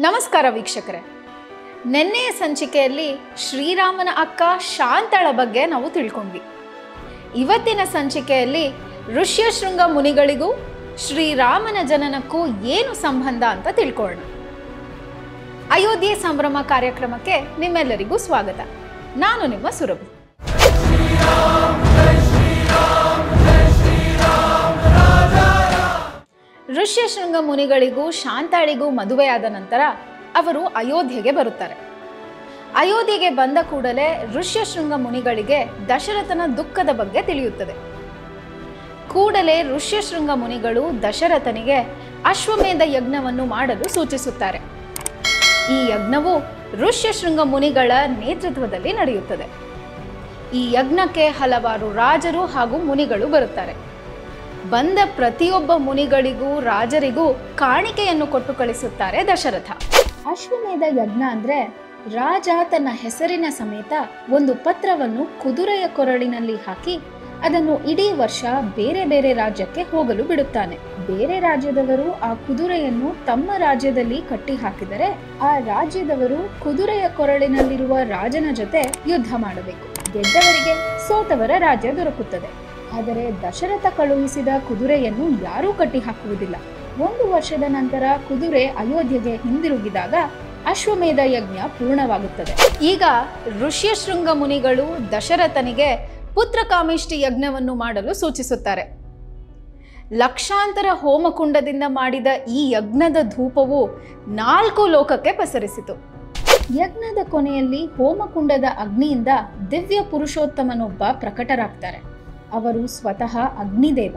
ನಮಸ್ಕಾರ ವೀಕ್ಷಕರೇ, ನೆನ್ನೆಯ ಸಂಚಿಕೆಯಲ್ಲಿ ಶ್ರೀರಾಮನ ಅಕ್ಕ ಶಾಂತಳ ಬಗ್ಗೆ ನಾವು ತಿಳ್ಕೊಂಡ್ವಿ. ಇವತ್ತಿನ ಸಂಚಿಕೆಯಲ್ಲಿ ಋಷ್ಯಶೃಂಗ ಮುನಿಗಳಿಗೂ ಶ್ರೀರಾಮನ ಜನನಕ್ಕೂ ಏನು ಸಂಬಂಧ ಅಂತ ತಿಳ್ಕೊಳ್ಳೋಣ. ಅಯೋಧ್ಯೆ ಸಂಭ್ರಮ ಕಾರ್ಯಕ್ರಮಕ್ಕೆ ನಿಮ್ಮೆಲ್ಲರಿಗೂ ಸ್ವಾಗತ. ನಾನು ನಿಮ್ಮ ಸುರಭಿ. ಋಷ್ಯಶೃಂಗ ಮುನಿಗಳಿಗೂ ಶಾಂತಾಳಿಗೂ ಮದುವೆಯಾದ ನಂತರ ಅವರು ಅಯೋಧ್ಯೆಗೆ ಬರುತ್ತಾರೆ. ಅಯೋಧ್ಯೆಗೆ ಬಂದ ಕೂಡಲೇ ಋಷ್ಯಶೃಂಗ ಮುನಿಗಳಿಗೆ ದಶರಥನ ದುಃಖದ ಬಗ್ಗೆ ತಿಳಿಯುತ್ತದೆ. ಕೂಡಲೇ ಋಷ್ಯಶೃಂಗ ಮುನಿಗಳು ದಶರಥನಿಗೆ ಅಶ್ವಮೇಧ ಯಜ್ಞವನ್ನು ಮಾಡಲು ಸೂಚಿಸುತ್ತಾರೆ. ಈ ಯಜ್ಞವು ಋಷ್ಯಶೃಂಗ ಮುನಿಗಳ ನೇತೃತ್ವದಲ್ಲಿ ನಡೆಯುತ್ತದೆ. ಈ ಯಜ್ಞಕ್ಕೆ ಹಲವಾರು ರಾಜರು ಹಾಗೂ ಮುನಿಗಳು ಬರುತ್ತಾರೆ. ಬಂದ ಪ್ರತಿಯೊಬ್ಬ ಮುನಿಗಳಿಗೂ ರಾಜರಿಗೂ ಕಾಣಿಕೆಯನ್ನು ಕೊಟ್ಟು ಕಳಿಸುತ್ತಾರೆ ದಶರಥ. ಅಶ್ವಮೇಧ ಯಜ್ಞ ಅಂದ್ರೆ ರಾಜ ತನ್ನ ಹೆಸರಿನ ಸಮೇತ ಒಂದು ಪತ್ರವನ್ನು ಕುದುರೆಯ ಕೊರಳಿನಲ್ಲಿ ಹಾಕಿ ಅದನ್ನು ಇಡೀ ವರ್ಷ ಬೇರೆ ಬೇರೆ ರಾಜ್ಯಕ್ಕೆ ಹೋಗಲು ಬಿಡುತ್ತಾನೆ. ಬೇರೆ ರಾಜ್ಯದವರು ಆ ಕುದುರೆಯನ್ನು ತಮ್ಮ ರಾಜ್ಯದಲ್ಲಿ ಕಟ್ಟಿ ಹಾಕಿದರೆ ಆ ರಾಜ್ಯದವರು ಕುದುರೆಯ ಕೊರಳಿನಲ್ಲಿರುವ ರಾಜನ ಜೊತೆ ಯುದ್ಧ ಮಾಡಬೇಕು. ಗೆದ್ದವರಿಗೆ ಸೋತವರ ರಾಜ್ಯ ದೊರಕುತ್ತದೆ. ಆದರೆ ದಶರಥ ಕಳುಹಿಸಿದ ಕುದುರೆಯನ್ನು ಯಾರೂ ಕಟ್ಟಿ ಹಾಕುವುದಿಲ್ಲ. 1 ವರ್ಷದ ನಂತರ ಕುದುರೆ ಅಯೋಧ್ಯೆಗೆ ಹಿಂದಿರುಗಿದಾಗ ಅಶ್ವಮೇಧ ಯಜ್ಞ ಪೂರ್ಣವಾಗುತ್ತದೆ. ಈಗ ಋಷ್ಯಶೃಂಗ ಮುನಿಗಳು ದಶರಥನಿಗೆ ಪುತ್ರಕಾಮೇಷ್ಟಿ ಯಜ್ಞವನ್ನು ಮಾಡಲು ಸೂಚಿಸುತ್ತಾರೆ. ಲಕ್ಷಾಂತರ ಹೋಮಕುಂಡದಿಂದ ಮಾಡಿದ ಈ ಯಜ್ಞದ ಧೂಪವು 4 ಲೋಕಕ್ಕೆ ಪಸರಿಸಿತು. ಯಜ್ಞದ ಕೊನೆಯಲ್ಲಿ ಹೋಮಕುಂಡದ ಅಗ್ನಿಯಿಂದ ದಿವ್ಯ ಪುರುಷೋತ್ತಮನೊಬ್ಬ ಪ್ರಕಟರಾಗ್ತಾರೆ. ಅವರು ಸ್ವತಃ ಅಗ್ನಿದೇವ.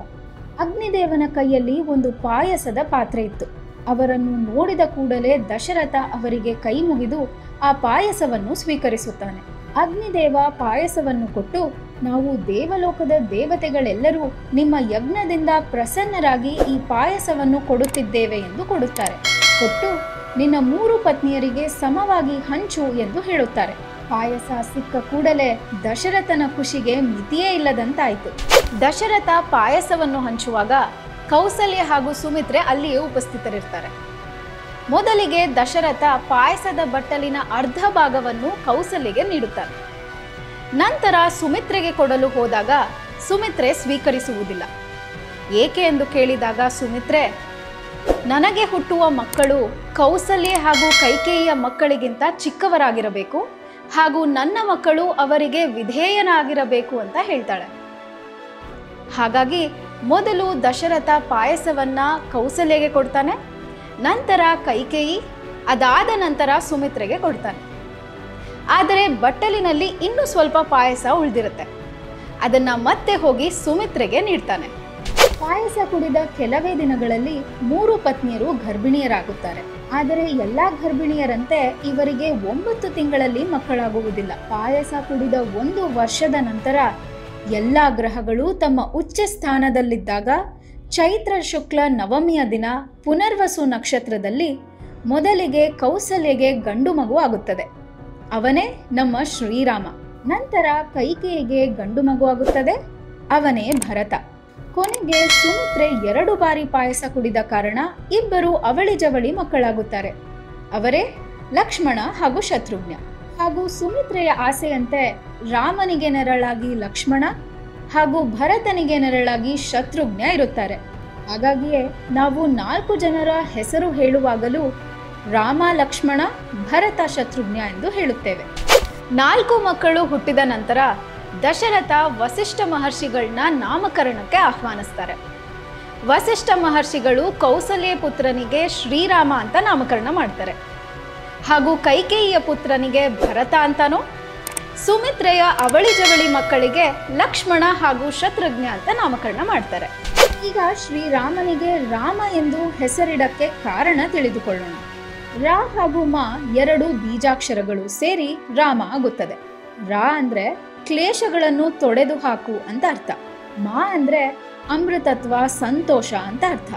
ಅಗ್ನಿದೇವನ ಕೈಯಲ್ಲಿ ಒಂದು ಪಾಯಸದ ಪಾತ್ರೆ ಇತ್ತು. ಅವರನ್ನು ನೋಡಿದ ಕೂಡಲೇ ದಶರಥ ಅವರಿಗೆ ಕೈ ಮುಗಿದು ಆ ಪಾಯಸವನ್ನು ಸ್ವೀಕರಿಸುತ್ತಾನೆ. ಅಗ್ನಿದೇವ ಪಾಯಸವನ್ನು ಕೊಟ್ಟು, ನಾವು ದೇವಲೋಕದ ದೇವತೆಗಳೆಲ್ಲರೂ ನಿಮ್ಮ ಯಜ್ಞದಿಂದ ಪ್ರಸನ್ನರಾಗಿ ಈ ಪಾಯಸವನ್ನು ಕೊಡುತ್ತಿದ್ದೇವೆ ಎಂದು ಕೊಡುತ್ತಾರೆ. ಕೊಟ್ಟು ನಿನ್ನ 3 ಪತ್ನಿಯರಿಗೆ ಸಮವಾಗಿ ಹಂಚು ಎಂದು ಹೇಳುತ್ತಾರೆ. ಪಾಯಸ ಸಿಕ್ಕ ಕೂಡಲೇ ದಶರಥನ ಖುಷಿಗೆ ಮಿತಿಯೇ ಇಲ್ಲದಂತಾಯಿತು. ದಶರಥ ಪಾಯಸವನ್ನು ಹಂಚುವಾಗ ಕೌಸಲ್ಯ ಹಾಗೂ ಸುಮಿತ್ರೆ ಅಲ್ಲಿಯೇ ಉಪಸ್ಥಿತರಿರ್ತಾರೆ. ಮೊದಲಿಗೆ ದಶರಥ ಪಾಯಸದ ಬಟ್ಟಲಿನ ಅರ್ಧ ಭಾಗವನ್ನು ಕೌಸಲ್ಯಗೆ ನೀಡುತ್ತಾರೆ. ನಂತರ ಸುಮಿತ್ರೆಗೆ ಕೊಡಲು ಹೋದಾಗ ಸುಮಿತ್ರೆ ಸ್ವೀಕರಿಸುವುದಿಲ್ಲ. ಏಕೆ ಎಂದು ಕೇಳಿದಾಗ ಸುಮಿತ್ರೆ, ನನಗೆ ಹುಟ್ಟುವ ಮಕ್ಕಳು ಕೌಸಲ್ಯ ಹಾಗೂ ಕೈಕೇಯಿಯ ಮಕ್ಕಳಿಗಿಂತ ಚಿಕ್ಕವರಾಗಿರಬೇಕು ಹಾಗೂ ನನ್ನ ಮಕ್ಕಳು ಅವರಿಗೆ ವಿಧೇಯನಾಗಿರಬೇಕು ಅಂತ ಹೇಳ್ತಾಳೆ. ಹಾಗಾಗಿ ಮೊದಲು ದಶರಥ ಪಾಯಸವನ್ನ ಕೌಸಲ್ಯಗೆ ಕೊಡ್ತಾನೆ, ನಂತರ ಕೈಕೇಯಿ, ಅದಾದ ನಂತರ ಸುಮಿತ್ರೆಗೆ ಕೊಡ್ತಾನೆ. ಆದರೆ ಬಟ್ಟಲಿನಲ್ಲಿ ಇನ್ನೂ ಸ್ವಲ್ಪ ಪಾಯಸ ಉಳಿದಿರುತ್ತೆ. ಅದನ್ನ ಮತ್ತೆ ಹೋಗಿ ಸುಮಿತ್ರೆಗೆ ನೀಡ್ತಾನೆ. ಪಾಯಸ ಕುಡಿದ ಕೆಲವೇ ದಿನಗಳಲ್ಲಿ 3 ಪತ್ನಿಯರು ಗರ್ಭಿಣಿಯರಾಗುತ್ತಾರೆ. ಆದರೆ ಎಲ್ಲಾ ಗರ್ಭಿಣಿಯರಂತೆ ಇವರಿಗೆ 9 ತಿಂಗಳಲ್ಲಿ ಮಕ್ಕಳಾಗುವುದಿಲ್ಲ. ಪಾಯಸ ಕುಡಿದ 1 ವರ್ಷದ ನಂತರ ಎಲ್ಲಾ ಗ್ರಹಗಳು ತಮ್ಮ ಉಚ್ಚ ಸ್ಥಾನದಲ್ಲಿದ್ದಾಗ ಚೈತ್ರ ಶುಕ್ಲ ನವಮಿಯ ದಿನ ಪುನರ್ವಸು ನಕ್ಷತ್ರದಲ್ಲಿ ಮೊದಲಿಗೆ ಕೌಸಲ್ಯಗೆ ಗಂಡು ಮಗು ಆಗುತ್ತದೆ. ಅವನೇ ನಮ್ಮ ಶ್ರೀರಾಮ. ನಂತರ ಕೈಕೇಯಿಗೆ ಗಂಡು ಮಗು ಆಗುತ್ತದೆ. ಅವನೇ ಭರತ. ಕೊನೆಗೆ ಸುಮಿತ್ರೆ 2 ಬಾರಿ ಪಾಯಸ ಕುಡಿದ ಕಾರಣ ಇಬ್ಬರು ಅವಳಿ ಜವಳಿ ಮಕ್ಕಳಾಗುತ್ತಾರೆ. ಅವರೇ ಲಕ್ಷ್ಮಣ ಹಾಗೂ ಶತ್ರುಘ್ನ. ಹಾಗೂ ಸುಮಿತ್ರೆಯ ಆಸೆಯಂತೆ ರಾಮನಿಗೆ ನೆರಳಾಗಿ ಲಕ್ಷ್ಮಣ ಹಾಗೂ ಭರತನಿಗೆ ನೆರಳಾಗಿ ಶತ್ರುಘ್ನ ಇರುತ್ತಾರೆ. ಹಾಗಾಗಿಯೇ ನಾವು 4 ಜನರ ಹೆಸರು ಹೇಳುವಾಗಲೂ ರಾಮ, ಲಕ್ಷ್ಮಣ, ಭರತ, ಶತ್ರುಘ್ನ ಎಂದು ಹೇಳುತ್ತೇವೆ. 4 ಮಕ್ಕಳು ಹುಟ್ಟಿದ ನಂತರ ದಶರಥ ವಸಿಷ್ಠ ಮಹರ್ಷಿಗಳನ್ನ ನಾಮಕರಣಕ್ಕೆ ಆಹ್ವಾನಿಸ್ತಾರೆ. ವಸಿಷ್ಠ ಮಹರ್ಷಿಗಳು ಕೌಸಲ್ಯ ಪುತ್ರನಿಗೆ ಶ್ರೀರಾಮ ಅಂತ ನಾಮಕರಣ ಮಾಡ್ತಾರೆ ಹಾಗೂ ಕೈಕೇಯಿಯ ಪುತ್ರನಿಗೆ ಭರತ ಅಂತಾನೋ, ಸುಮಿತ್ರೆಯ ಅವಳಿ ಜವಳಿ ಮಕ್ಕಳಿಗೆ ಲಕ್ಷ್ಮಣ ಹಾಗೂ ಶತ್ರುಘ್ನ ಅಂತ ನಾಮಕರಣ ಮಾಡ್ತಾರೆ. ಈಗ ಶ್ರೀರಾಮನಿಗೆ ರಾಮ ಎಂದು ಹೆಸರಿಡಕ್ಕೆ ಕಾರಣ ತಿಳಿದುಕೊಳ್ಳೋಣ. ರಾ ಹಾಗೂ ಮಾ 2 ಬೀಜಾಕ್ಷರಗಳು ಸೇರಿ ರಾಮ ಆಗುತ್ತದೆ. ರಾ ಅಂದ್ರೆ ಕ್ಲೇಶಗಳನ್ನು ತೊಡೆದು ಹಾಕು ಅಂತ ಅರ್ಥ. ಮಾ ಅಂದ್ರೆ ಅಮೃತತ್ವ, ಸಂತೋಷ ಅಂತ ಅರ್ಥ.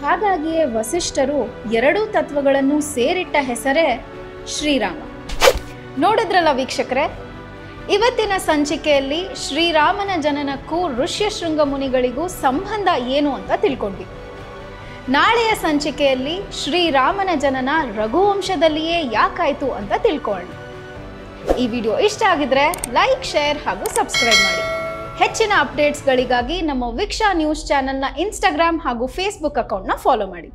ಹಾಗಾಗಿಯೇ ವಸಿಷ್ಠರು 2 ತತ್ವಗಳನ್ನು ಸೇರಿಟ್ಟ ಹೆಸರೇ ಶ್ರೀರಾಮ. ನೋಡಿದ್ರಲ್ಲ ವೀಕ್ಷಕರೇ, ಇವತ್ತಿನ ಸಂಚಿಕೆಯಲ್ಲಿ ಶ್ರೀರಾಮನ ಜನನಕ್ಕೂ ಋಷ್ಯಶೃಂಗ ಮುನಿಗಳಿಗೂ ಸಂಬಂಧ ಏನು ಅಂತ ತಿಳ್ಕೊಂಡ್ವಿ. ನಾಳೆಯ ಸಂಚಿಕೆಯಲ್ಲಿ ಶ್ರೀರಾಮನ ಜನನ ರಘುವಂಶದಲ್ಲಿಯೇ ಯಾಕಾಯ್ತು ಅಂತ ತಿಳ್ಕೊಳ್ಳೋಣ. ಈ ವಿಡಿಯೋ ಇಷ್ಟ ಆಗಿದ್ರೆ ಲೈಕ್, ಶೇರ್ ಹಾಗೂ ಸಬ್ಸ್ಕ್ರೈಬ್ ಮಾಡಿ. ಹೆಚ್ಚಿನ ಅಪ್ಡೇಟ್ಸ್ಗಳಿಗಾಗಿ ನಮ್ಮ ವೀಕ್ಷಾ ನ್ಯೂಸ್ ಚಾನೆಲ್ನ ಇನ್ಸ್ಟಾಗ್ರಾಮ್ ಹಾಗೂ ಫೇಸ್ಬುಕ್ ಅಕೌಂಟ್ನ ಫಾಲೋ ಮಾಡಿ.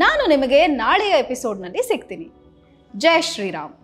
ನಾನು ನಿಮಗೆ ನಾಳೆಯ ಎಪಿಸೋಡ್ನಲ್ಲಿ ಸಿಗ್ತೀನಿ. ಜೈ ಶ್ರೀರಾಮ್.